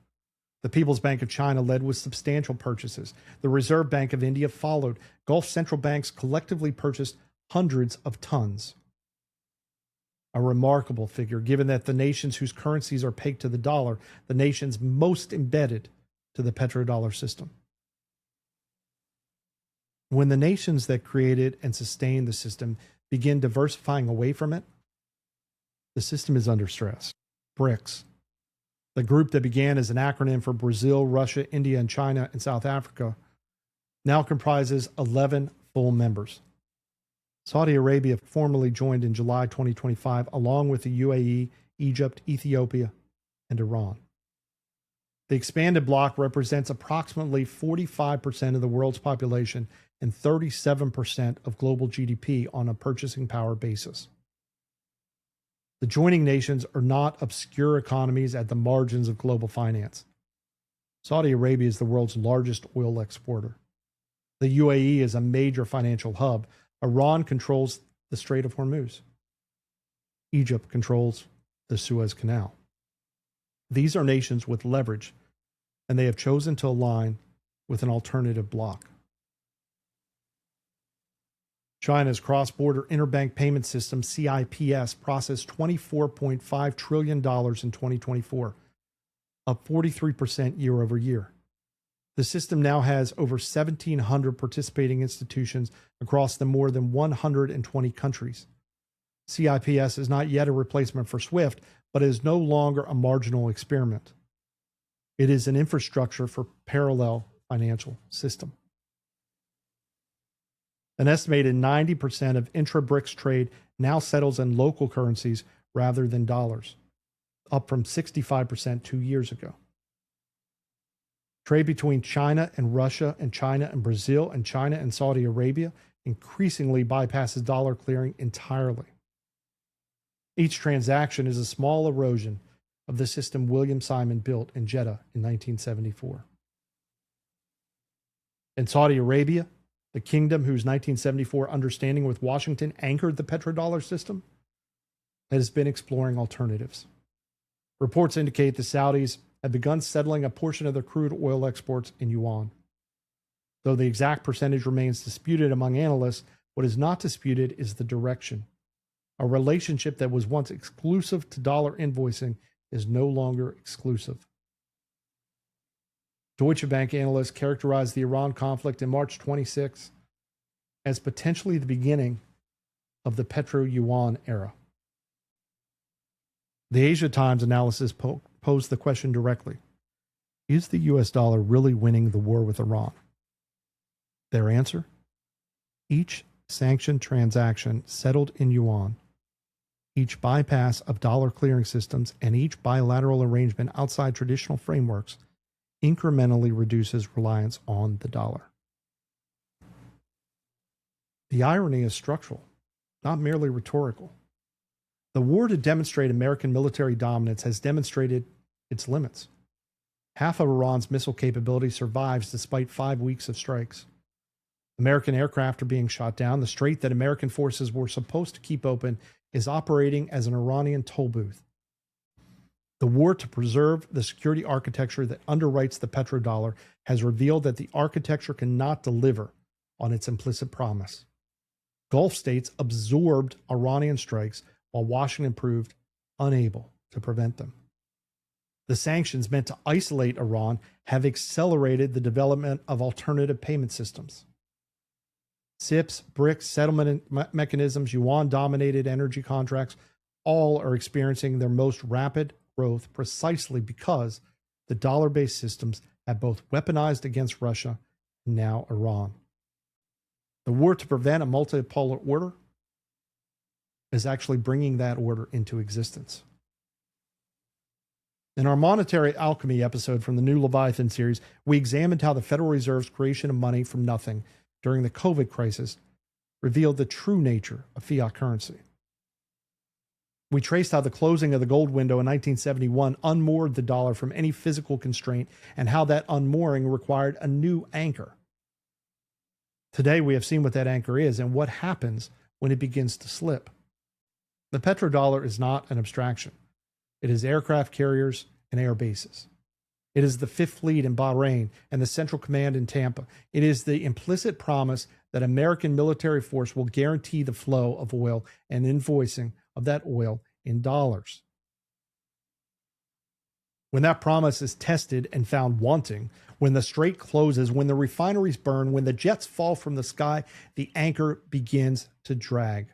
The People's Bank of China led with substantial purchases. The Reserve Bank of India followed. Gulf central banks collectively purchased hundreds of tons. A remarkable figure, given that the nations whose currencies are pegged to the dollar, the nations most embedded to the petrodollar system. When the nations that created and sustained the system begin diversifying away from it, the system is under stress. BRICS, the group that began as an acronym for Brazil, Russia, India, and China, and South Africa, now comprises 11 full members. Saudi Arabia formally joined in July 2025, along with the UAE, Egypt, Ethiopia, and Iran. The expanded bloc represents approximately 45% of the world's population and 37% of global GDP on a purchasing power basis. The joining nations are not obscure economies at the margins of global finance. Saudi Arabia is the world's largest oil exporter. The UAE is a major financial hub. Iran controls the Strait of Hormuz. Egypt controls the Suez Canal. These are nations with leverage, and they have chosen to align with an alternative bloc. China's cross-border interbank payment system, CIPS, processed $24.5 trillion in 2024, up 43% year over year. The system now has over 1,700 participating institutions across the more than 120 countries. CIPS is not yet a replacement for SWIFT, but is no longer a marginal experiment. It is an infrastructure for parallel financial system. An estimated 90% of intra-BRICS trade now settles in local currencies rather than dollars, up from 65% 2 years ago. Trade between China and Russia and China and Brazil and China and Saudi Arabia increasingly bypasses dollar clearing entirely. Each transaction is a small erosion of the system William Simon built in Jeddah in 1974. In Saudi Arabia, the kingdom whose 1974 understanding with Washington anchored the petrodollar system, has been exploring alternatives. Reports indicate the Saudis have begun settling a portion of their crude oil exports in yuan. Though the exact percentage remains disputed among analysts, what is not disputed is the direction. A relationship that was once exclusive to dollar invoicing is no longer exclusive. Deutsche Bank analysts characterized the Iran conflict in March 26 as potentially the beginning of the petro-yuan era. The Asia Times analysis posed the question directly: is the US dollar really winning the war with Iran? Their answer: each sanctioned transaction settled in yuan, each bypass of dollar clearing systems, and each bilateral arrangement outside traditional frameworks incrementally reduces reliance on the dollar. The irony is structural, not merely rhetorical. The war to demonstrate American military dominance has demonstrated its limits. Half of Iran's missile capability survives despite 5 weeks of strikes. American aircraft are being shot down. The strait that American forces were supposed to keep open is operating as an Iranian toll booth. The war to preserve the security architecture that underwrites the petrodollar has revealed that the architecture cannot deliver on its implicit promise. Gulf states absorbed Iranian strikes while Washington proved unable to prevent them. The sanctions meant to isolate Iran have accelerated the development of alternative payment systems. SIPs, BRICS, settlement mechanisms, yuan-denominated energy contracts, all are experiencing their most rapid growth precisely because the dollar-based systems have both weaponized against Russia and now Iran. The war to prevent a multipolar order is actually bringing that order into existence. In our Monetary Alchemy episode from the New Leviathan series, we examined how the Federal Reserve's creation of money from nothing during the COVID crisis revealed the true nature of fiat currency. We traced how the closing of the gold window in 1971 unmoored the dollar from any physical constraint and how that unmooring required a new anchor. Today, we have seen what that anchor is and what happens when it begins to slip. The petrodollar is not an abstraction. It is aircraft carriers and air bases. It is the Fifth Fleet in Bahrain and the Central Command in Tampa. It is the implicit promise that American military force will guarantee the flow of oil and invoicing of that oil in dollars. When that promise is tested and found wanting, when the strait closes, when the refineries burn, when the jets fall from the sky, the anchor begins to drag.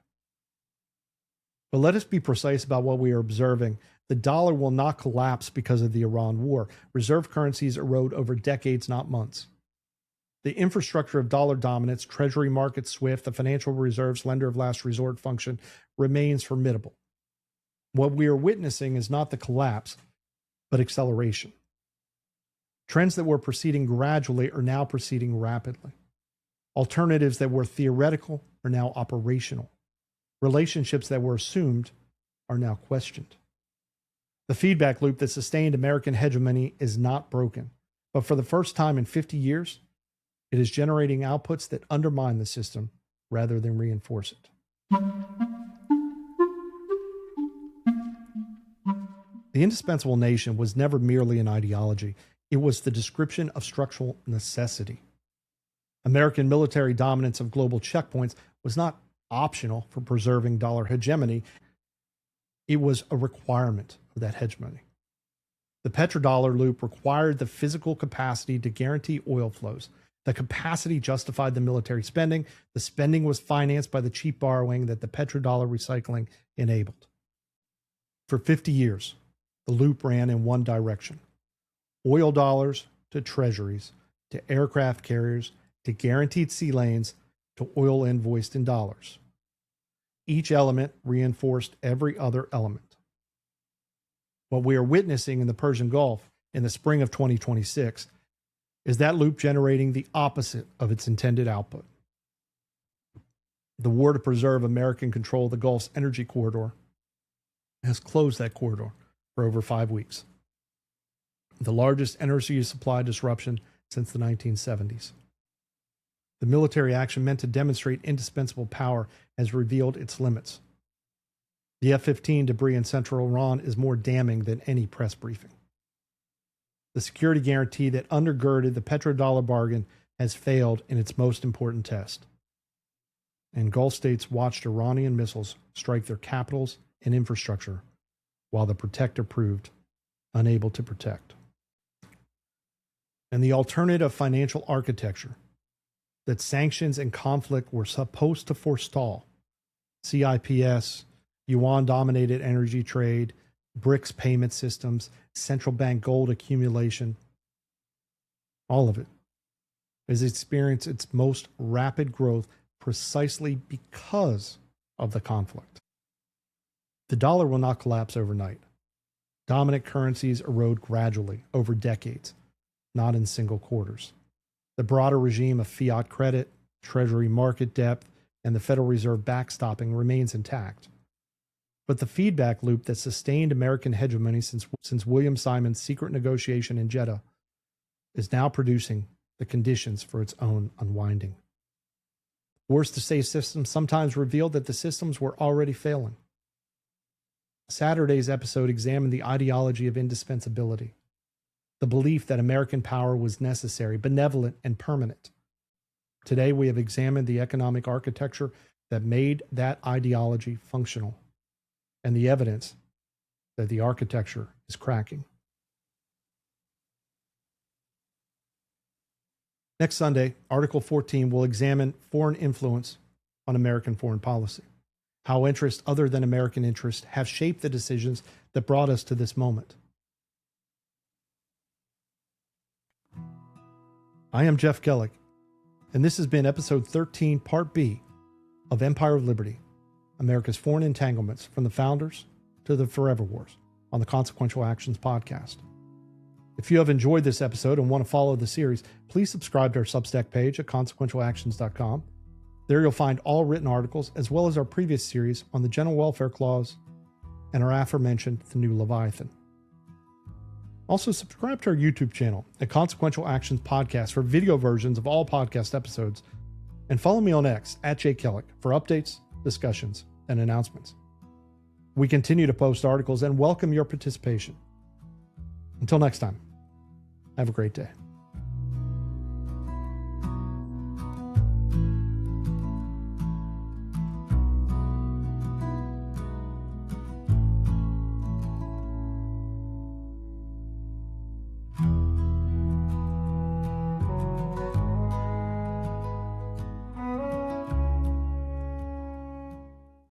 But let us be precise about what we are observing. The dollar will not collapse because of the Iran war. Reserve currencies erode over decades, not months. The infrastructure of dollar dominance, treasury market SWIFT, the financial reserves lender of last resort function remains formidable. What we are witnessing is not the collapse, but acceleration. Trends that were proceeding gradually are now proceeding rapidly. Alternatives that were theoretical are now operational. Relationships that were assumed are now questioned. The feedback loop that sustained American hegemony is not broken, but for the first time in 50 years, it is generating outputs that undermine the system rather than reinforce it. The indispensable nation was never merely an ideology. It was the description of structural necessity. American military dominance of global checkpoints was not optional for preserving dollar hegemony. It was a requirement of that hegemony. The petrodollar loop required the physical capacity to guarantee oil flows. The capacity justified the military spending. The spending was financed by the cheap borrowing that the petrodollar recycling enabled. For 50 years, the loop ran in one direction: oil dollars to treasuries, to aircraft carriers, to guaranteed sea lanes, to oil invoiced in dollars. Each element reinforced every other element. What we are witnessing in the Persian Gulf in the spring of 2026 is that loop generating the opposite of its intended output. The war to preserve American control of the Gulf's energy corridor has closed that corridor for over 5 weeks, the largest energy supply disruption since the 1970s. The military action meant to demonstrate indispensable power has revealed its limits. The F-15 debris in central Iran is more damning than any press briefing. The security guarantee that undergirded the petrodollar bargain has failed in its most important test. And Gulf states watched Iranian missiles strike their capitals and infrastructure, while the protector proved unable to protect. And the alternative financial architecture that sanctions and conflict were supposed to forestall, CIPS, yuan-dominated energy trade, BRICS payment systems, central bank gold accumulation, all of it has experienced its most rapid growth precisely because of the conflict. The dollar will not collapse overnight. Dominant currencies erode gradually over decades. not in single quarters. The broader regime of fiat credit, treasury market depth, and the Federal Reserve backstopping remains intact. But the feedback loop that sustained American hegemony since William Simon's secret negotiation in Jeddah is now producing the conditions for its own unwinding. Worse to say, systems sometimes revealed that the systems were already failing. Saturday's episode examined the ideology of indispensability, the belief that American power was necessary, benevolent, and permanent. Today, we have examined the economic architecture that made that ideology functional, and the evidence that the architecture is cracking. Next Sunday, Article 14 will examine foreign influence on American foreign policy, how interests other than American interests have shaped the decisions that brought us to this moment. I am Jeff Kellick, and this has been Episode 13, Part B of Empire of Liberty, America's Foreign Entanglements from the Founders to the Forever Wars on the Consequential Actions podcast. If you have enjoyed this episode and want to follow the series, please subscribe to our Substack page at consequentialactions.com. There you'll find all written articles, as well as our previous series on the General Welfare Clause and our aforementioned The New Leviathan. Also, subscribe to our YouTube channel at Consequential Actions Podcast for video versions of all podcast episodes, and follow me on X at jkellick for updates, discussions, and announcements. We continue to post articles and welcome your participation. Until next time, have a great day.